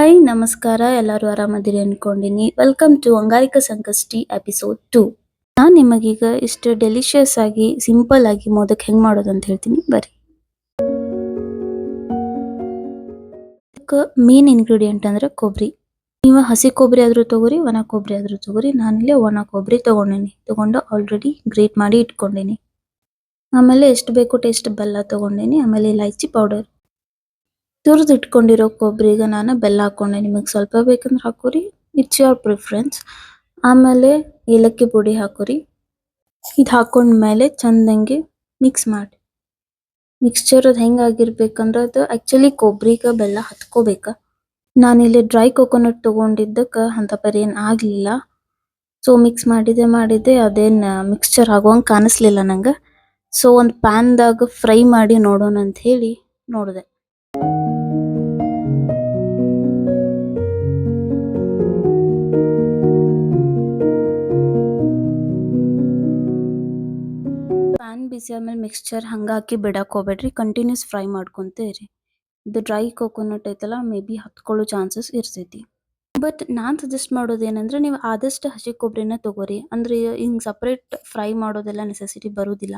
Hi ನಮಸ್ಕಾರ, ಎಲ್ಲರೂ ಆರಾಮದಿರಿ ಅನ್ಕೊಂಡಿನಿ. Welcome to Angarika Sankashti episode 2. ನಾನು ನಿಮಗೀಗ ಇಷ್ಟು ಡೆಲಿಷಿಯಸ್ ಆಗಿ ಸಿಂಪಲ್ ಆಗಿ ಮೋದಕ್ ಹೆಂಗ್ ಮಾಡೋದು ಅಂತ ಹೇಳ್ತೀನಿ, ಬರ್ರಿ. ಮೇನ್ ಇಂಗ್ರೀಡಿಯೆಂಟ್ ಅಂದ್ರೆ ಕೊಬ್ಬರಿ. ನೀವು ಹಸಿ ಕೊಬ್ಬರಿ ಆದ್ರೂ ತಗೋರಿ, ಒಣ ಕೊಬ್ಬರಿ ಆದ್ರೂ ತಗೋರಿ. ನಾನಿಲ್ಲಿ ಒಣ ಕೊಬ್ಬರಿ ತಗೊಂಡು ಆಲ್ರೆಡಿ ಗ್ರೇಟ್ ಮಾಡಿ ಇಟ್ಕೊಂಡೀನಿ. ಆಮೇಲೆ ಎಷ್ಟು ಬೇಕು ಟೇಸ್ಟ್ ಬೆಲ್ಲ ತಗೊಂಡೇನಿ. ಆಮೇಲೆ ಇಲೈಚಿ ಪೌಡರ್, ತುರಿದು ಇಟ್ಕೊಂಡಿರೋ ಕೊಬ್ಬರಿಗೆ ನಾನು ಬೆಲ್ಲ ಹಾಕೊಂಡೆ. ನಿಮಗೆ ಸ್ವಲ್ಪ ಬೇಕಂದ್ರೆ ಹಾಕೋರಿ, ಇಟ್ಸ್ ಯೋರ್ ಪ್ರಿಫರೆನ್ಸ್. ಆಮೇಲೆ ಏಲಕ್ಕಿ ಪುಡಿ ಹಾಕೋರಿ. ಇದು ಹಾಕೊಂಡ್ಮೇಲೆ ಚಂದಂಗೆ ಮಿಕ್ಸ್ ಮಾಡಿ. ಮಿಕ್ಸ್ಚರ್ ಅದು ಹೆಂಗಾಗಿರ್ಬೇಕಂದ್ರೆ ಅದು ಆ್ಯಕ್ಚುಲಿ ಕೊಬ್ಬರಿಗೆ ಬೆಲ್ಲ ಹತ್ಕೋಬೇಕು. ನಾನಿಲ್ಲಿ ಡ್ರೈ ಕೊಕೊನಟ್ ತೊಗೊಂಡಿದ್ದಕ್ಕೆ ಅಂತ ಪರಿ ಏನು ಆಗಲಿಲ್ಲ. ಸೊ ಮಿಕ್ಸ್ ಮಾಡಿದೆ ಅದೇನು ಮಿಕ್ಸ್ಚರ್ ಆಗೋಂಗೆ ಕಾಣಿಸ್ಲಿಲ್ಲ ನಂಗೆ. ಸೊ ಒಂದು ಪ್ಯಾನ್ದಾಗ ಫ್ರೈ ಮಾಡಿ ನೋಡೋಣ ಅಂತ ಹೇಳಿ ನೋಡಿದೆ. ಪ್ಯಾನ್ ಬಿಸಿ ಆದ್ಮೇಲೆ ಮಿಕ್ಸ್ಚರ್ ಹಂಗೆ ಹಾಕಿ ಬಿಡಕ್ಕೆ ಹೋಗ್ಬೇಡ್ರಿ, ಕಂಟಿನ್ಯೂಸ್ ಫ್ರೈ ಮಾಡ್ಕೊಂತ ಇರಿ. ಇದು ಡ್ರೈ ಕೋಕೋನಟ್ ಐತಲ್ಲ, ಮೇ ಬಿ ಹತ್ಕೊಳ್ಳೋ ಚಾನ್ಸಸ್ ಇರ್ತೈತಿ. ಬಟ್ ನಾನು ಸಜೆಸ್ಟ್ ಮಾಡೋದು ಏನಂದ್ರೆ, ನೀವು ಆದಷ್ಟು ಹಸಿ ಕೊಬ್ಬರಿನ ತಗೋರಿ. ಅಂದ್ರೆ ಹಿಂಗೆ ಸಪ್ರೇಟ್ ಫ್ರೈ ಮಾಡೋದೆಲ್ಲ ನೆಸೆಸಿಟಿ ಬರೋದಿಲ್ಲ.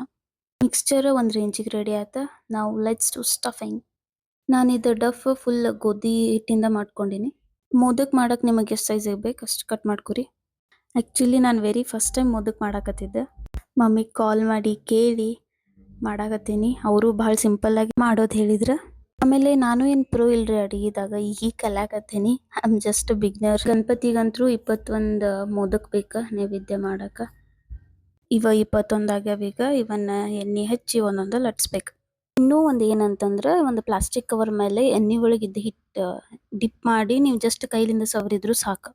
ಮಿಕ್ಸ್ಚರ್ ಒಂದು ರೇಂಜಿಗೆ ರೆಡಿ ಆಯ್ತಾ. ನಾವು ಲೆಟ್ಸ್ ಟು ಸ್ಟಫಿಂಗ್. ನಾನು ಇದು ಡಫ್ ಫುಲ್ ಗೋಧಿ ಹಿಟ್ಟಿಂದ ಮಾಡ್ಕೊಂಡೀನಿ. ಮೋದಕ್ ಮಾಡಕ್ಕೆ ನಿಮಗೆ ಎಷ್ಟು ಸೈಜ್ ಬೇಕು ಅಷ್ಟು ಕಟ್ ಮಾಡ್ಕೊರಿ. ಆ್ಯಕ್ಚುಲಿ ನಾನು ವೆರಿ ಫಸ್ಟ್ ಟೈಮ್ ಮೋದಕ್ ಮಾಡಾಕತ್ತಿದ್ದೆ. ಮಮ್ಮಿಗೆ ಕಾಲ್ ಮಾಡಿ ಕೇಳಿ ಮಾಡಾಕತ್ತೀನಿ. ಅವರು ಭಾಳ ಸಿಂಪಲ್ಲಾಗಿ ಮಾಡೋದು ಹೇಳಿದ್ರು. ಆಮೇಲೆ ನಾನು ಏನು ಪ್ರೋ ಇಲ್ರಿ ಅಡುಗೆದಾಗ, ಈಗ ಕಲ್ಯಾಕತ್ತೀನಿ. I am just beginner. ಗಣಪತಿಗಂತೂ 21 ಮೋದಕ್ ಬೇಕು ನೈವೇದ್ಯ ಮಾಡಕ್ಕೆ. 21 ಆಗ್ಯಾವ ಈಗ. ಇವನ್ನ ಎಣ್ಣೆ ಹಚ್ಚಿ ಒಂದೊಂದು ಲಟ್ಸ್ಬೇಕು. ಇನ್ನೂ ಒಂದು ಏನಂತಂದ್ರೆ, ಒಂದು ಪ್ಲಾಸ್ಟಿಕ್ ಕವರ್ ಮೇಲೆ ಎಣ್ಣೆ ಒಳಗಿದ್ದ ಹಿಟ್ಟು ಡಿಪ್ ಮಾಡಿ ನೀವು ಜಸ್ಟ್ ಕೈಲಿಂದ ಸವರಿದ್ರು ಸಾಕು.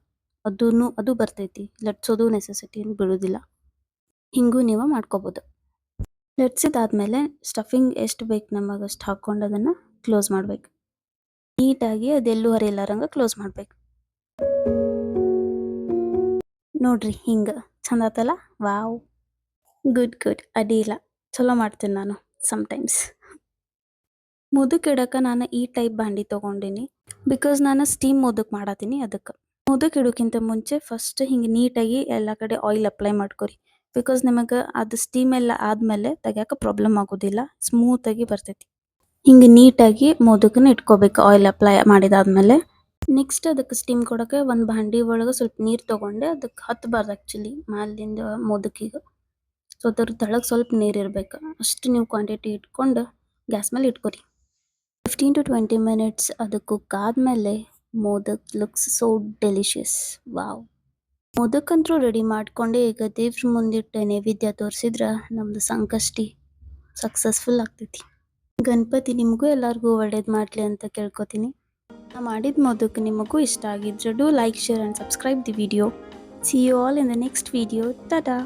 ಅದು ಬರ್ತೈತಿ. ಲಟ್ಸೋದು ನೆಸೆಸಿಟಿ ಏನು ಬೀಳೋದಿಲ್ಲ. ಹಿಂಗೂ ನೀವು ಮಾಡ್ಕೋಬೋದು. ಲಟ್ಸಿದಾದ್ಮೇಲೆ ಸ್ಟಫಿಂಗ್ ಎಷ್ಟು ಬೇಕು ನಮಗೆ ಅಷ್ಟು ಹಾಕ್ಕೊಂಡು ಅದನ್ನು ಕ್ಲೋಸ್ ಮಾಡ್ಬೇಕು. ನೀಟಾಗಿ ಅದೆಲ್ಲೂ ಹರಿಯಲಾರಂಗೆ ಕ್ಲೋಸ್ ಮಾಡ್ಬೇಕು. ನೋಡ್ರಿ ಹಿಂಗೆ ಚಂದ ಆತಲ್ಲ. ವಾವ್, ಗುಡ್ ಅಡ್ಡಿಲ್ಲ, ಚಲೋ ಮಾಡ್ತೀನಿ ನಾನು ಸಮ್ಟೈಮ್ಸ್. ಮೋದಕ್ ಇಡಕ್ಕೆ ನಾನು ಈ ಟೈಪ್ ಬಾಂಡಿ ತೊಗೊಂಡಿನಿ, ಬಿಕಾಸ್ ನಾನು ಸ್ಟೀಮ್ ಮೋದಕ್ ಮಾಡತ್ತೀನಿ. ಅದಕ್ಕೆ ಮೋದಕ್ ಇಡೋಕ್ಕಿಂತ ಮುಂಚೆ ಫಸ್ಟ್ ಹಿಂಗೆ ನೀಟಾಗಿ ಎಲ್ಲ ಕಡೆ ಆಯಿಲ್ ಅಪ್ಲೈ ಮಾಡ್ಕೊರಿ. ಬಿಕಾಸ್ ನಿಮಗೆ ಅದು ಸ್ಟೀಮ್ ಎಲ್ಲ ಆದಮೇಲೆ ತೆಗಿಯೋಕೆ ಪ್ರಾಬ್ಲಮ್ ಆಗೋದಿಲ್ಲ, ಸ್ಮೂತಾಗಿ ಬರ್ತೈತಿ. ಹಿಂಗೆ ನೀಟಾಗಿ ಮೋದಕನ್ನ ಇಟ್ಕೋಬೇಕು ಆಯಿಲ್ ಅಪ್ಲೈ ಮಾಡಿದಾದ್ಮೇಲೆ. ನೆಕ್ಸ್ಟ್ ಅದಕ್ಕೆ ಸ್ಟೀಮ್ ಕೊಡೋಕ್ಕೆ ಒಂದು ಬಾಂಡಿ ಒಳಗೆ ಸ್ವಲ್ಪ ನೀರು ತೊಗೊಂಡೆ. ಅದಕ್ಕೆ ಹತ್ತಬಾರ್ದು ಆ್ಯಕ್ಚುಲಿ ಮ್ಯಾಲಿಂದ ಮೋದಕಿಗೆ. ಸೊ ಅದ್ರ ತಳಗೆ ಸ್ವಲ್ಪ ನೀರು ಇರಬೇಕು. ಅಷ್ಟು ನೀವು ಕ್ವಾಂಟಿಟಿ ಇಟ್ಕೊಂಡು ಗ್ಯಾಸ್ ಮೇಲೆ ಇಟ್ಕೊರಿ. 15 to 20 minutes ಅದು ಕುಕ್ ಆದಮೇಲೆ modak looks so delicious. Wow, modak ಅಂತೂ ರೆಡಿ ಮಾಡ್ಕೊಂಡೆ ಈಗ ದೇವ್ರ ಮುಂದಿಟ್ಟು ನೈವೇದ್ಯ ತೋರಿಸಿದ್ರೆ ನಮ್ಮದು ಸಂಕಷ್ಟಿ ಸಕ್ಸಸ್ಫುಲ್ ಆಗ್ತೈತಿ. ಗಣಪತಿ ನಿಮಗೂ ಎಲ್ಲರಿಗೂ ಒಳ್ಳೇದು ಮಾಡಲಿ ಅಂತ ಕೇಳ್ಕೊತೀನಿ. ನಾ ಮಾಡಿದ ಮೋದಕ್ ನಿಮಗೂ ಇಷ್ಟ ಆಗಿದ್ರೆ do like, share and subscribe the video. See you all in the next video. Ta-da!